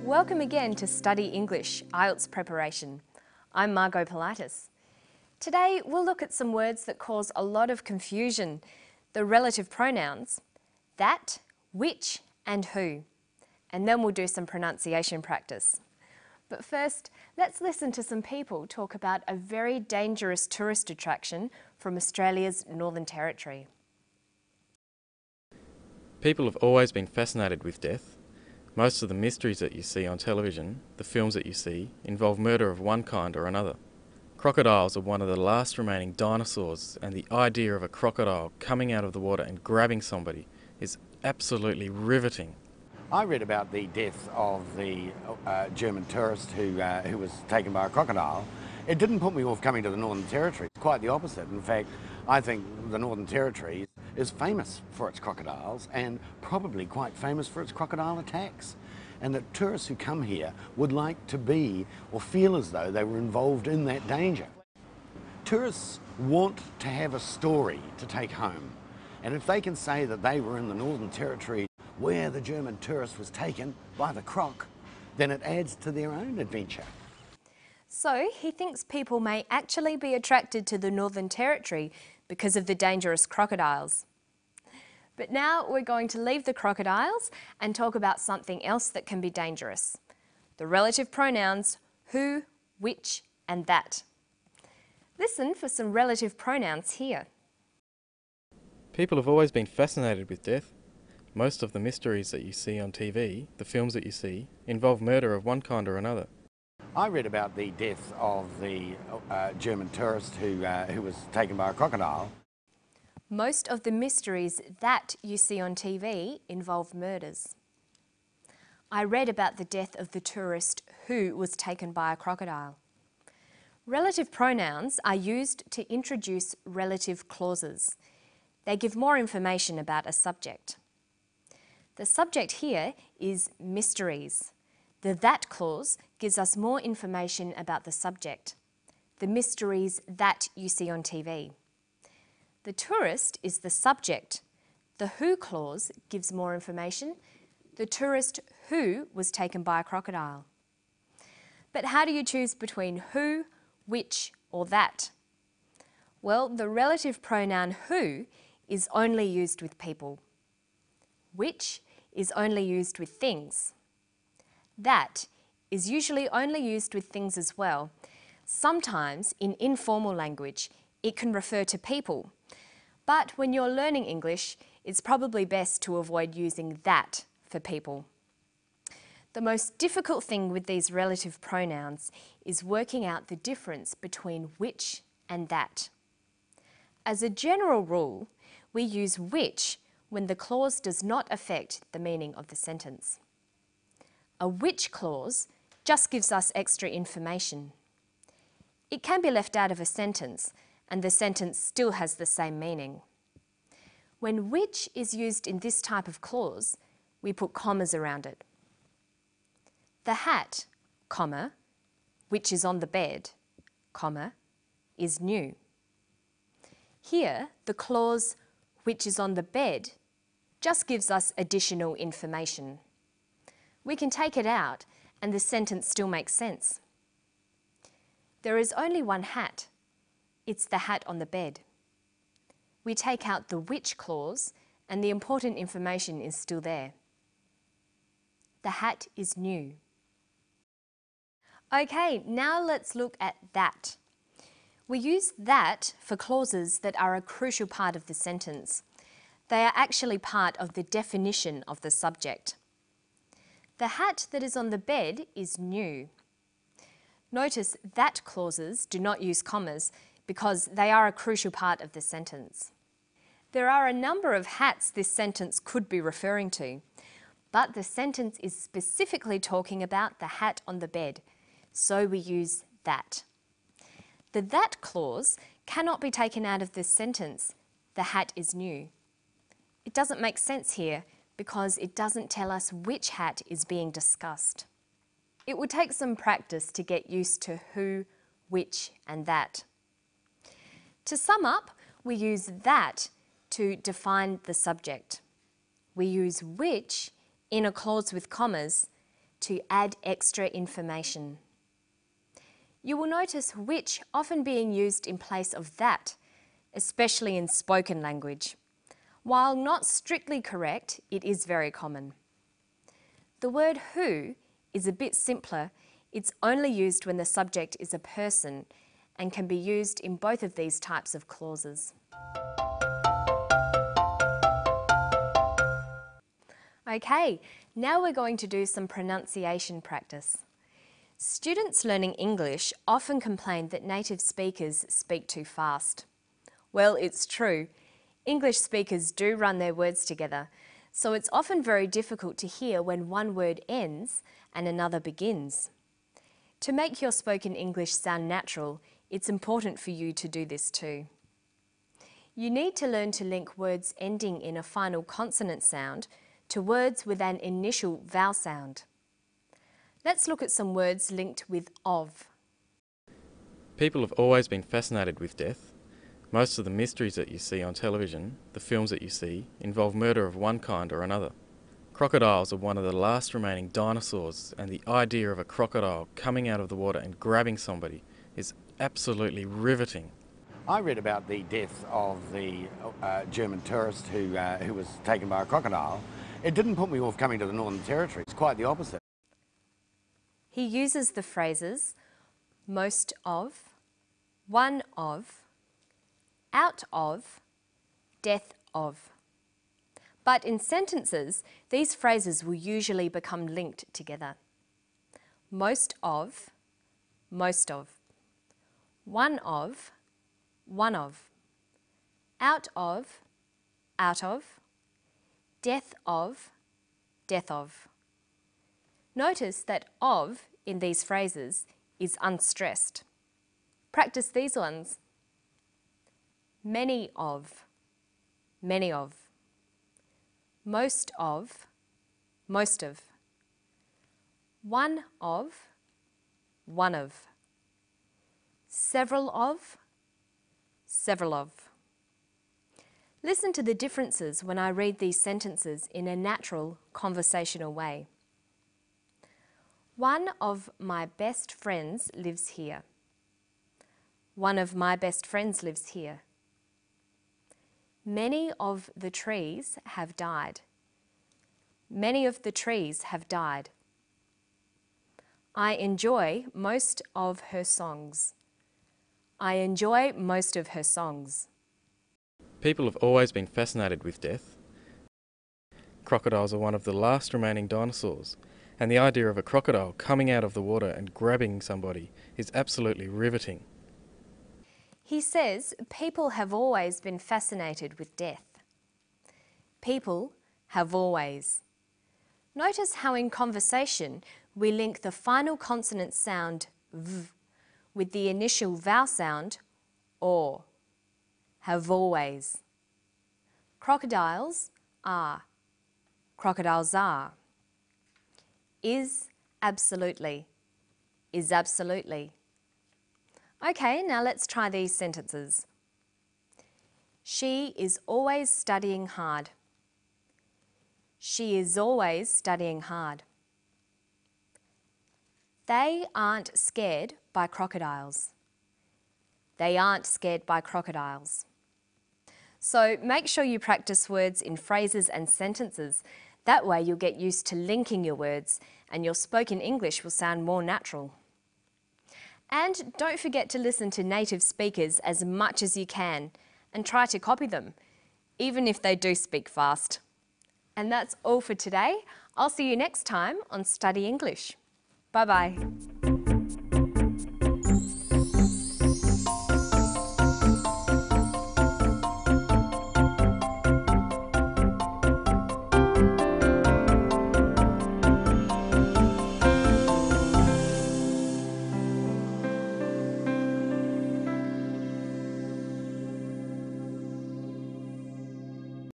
Welcome again to Study English, IELTS preparation. I'm Margot Politis. Today we'll look at some words that cause a lot of confusion, the relative pronouns, that, which and who. And then we'll do some pronunciation practice. But first, let's listen to some people talk about a very dangerous tourist attraction from Australia's Northern Territory. People have always been fascinated with death. Most of the mysteries that you see on television, the films that you see, involve murder of one kind or another. Crocodiles are one of the last remaining dinosaurs, and the idea of a crocodile coming out of the water and grabbing somebody is absolutely riveting. I read about the death of the German tourist who was taken by a crocodile. It didn't put me off coming to the Northern Territory. Quite the opposite. In fact, I think the Northern Territory is famous for its crocodiles and probably quite famous for its crocodile attacks. And that tourists who come here would like to be or feel as though they were involved in that danger. Tourists want to have a story to take home. And if they can say that they were in the Northern Territory where the German tourist was taken by the croc, then it adds to their own adventure. So he thinks people may actually be attracted to the Northern Territory because of the dangerous crocodiles. But now we're going to leave the crocodiles and talk about something else that can be dangerous. The relative pronouns who, which and that. Listen for some relative pronouns here. People have always been fascinated with death. Most of the mysteries that you see on TV, the films that you see, involve murder of one kind or another. I read about the death of the German tourist who was taken by a crocodile. Most of the mysteries that you see on TV involve murders. I read about the death of the tourist who was taken by a crocodile. Relative pronouns are used to introduce relative clauses. They give more information about a subject. The subject here is mysteries. The that clause gives us more information about the subject. The mysteries that you see on TV. The tourist is the subject. The who clause gives more information. The tourist who was taken by a crocodile. But how do you choose between who, which or that? Well, the relative pronoun who is only used with people. Which is only used with things. That is usually only used with things as well. Sometimes in informal language it can refer to people, but when you're learning English it's probably best to avoid using that for people. The most difficult thing with these relative pronouns is working out the difference between which and that. As a general rule, we use which when the clause does not affect the meaning of the sentence. A which clause just gives us extra information. It can be left out of a sentence and the sentence still has the same meaning. When which is used in this type of clause, we put commas around it. The hat, comma, which is on the bed, comma, is new. Here, the clause which is on the bed just gives us additional information. We can take it out and the sentence still makes sense. There is only one hat. It's the hat on the bed. We take out the which clause and the important information is still there. The hat is new. Okay, now let's look at that. We use that for clauses that are a crucial part of the sentence. They are actually part of the definition of the subject. The hat that is on the bed is new. Notice that clauses do not use commas because they are a crucial part of the sentence. There are a number of hats this sentence could be referring to, but the sentence is specifically talking about the hat on the bed, so we use that. The that clause cannot be taken out of this sentence. The hat is new. It doesn't make sense here because it doesn't tell us which hat is being discussed. It would take some practice to get used to who, which and that. To sum up, we use that to define the subject. We use which in a clause with commas to add extra information. You will notice which often being used in place of that, especially in spoken language. While not strictly correct, it is very common. The word who is a bit simpler. It's only used when the subject is a person and can be used in both of these types of clauses. Okay, now we're going to do some pronunciation practice. Students learning English often complain that native speakers speak too fast. Well, it's true. English speakers do run their words together, so it's often very difficult to hear when one word ends and another begins. To make your spoken English sound natural, it's important for you to do this too. You need to learn to link words ending in a final consonant sound to words with an initial vowel sound. Let's look at some words linked with of. People have always been fascinated with death. Most of the mysteries that you see on television, the films that you see, involve murder of one kind or another. Crocodiles are one of the last remaining dinosaurs, and the idea of a crocodile coming out of the water and grabbing somebody is absolutely riveting. I read about the death of the German tourist who was taken by a crocodile. It didn't put me off coming to the Northern Territory. It's quite the opposite. He uses the phrases most of, one of, out of, death of. But in sentences, these phrases will usually become linked together. Most of, most of. One of, one of. Out of, out of. Death of, death of. Notice that of in these phrases is unstressed. Practice these ones. Many of, many of. Most of, most of. One of, one of. Several of, several of. Listen to the differences when I read these sentences in a natural, conversational way. One of my best friends lives here. One of my best friends lives here. Many of the trees have died. Many of the trees have died. I enjoy most of her songs. I enjoy most of her songs. People have always been fascinated with death. Crocodiles are one of the last remaining dinosaurs, and the idea of a crocodile coming out of the water and grabbing somebody is absolutely riveting. He says people have always been fascinated with death. People have always. Notice how in conversation we link the final consonant sound v with the initial vowel sound or. Have always. Crocodiles are. Crocodiles are. Is absolutely. Is absolutely. Okay, now let's try these sentences. She is always studying hard. She is always studying hard. They aren't scared by crocodiles. They aren't scared by crocodiles. So make sure you practice words in phrases and sentences. That way you'll get used to linking your words and your spoken English will sound more natural. And don't forget to listen to native speakers as much as you can and try to copy them, even if they do speak fast. And that's all for today. I'll see you next time on Study English. Bye-bye.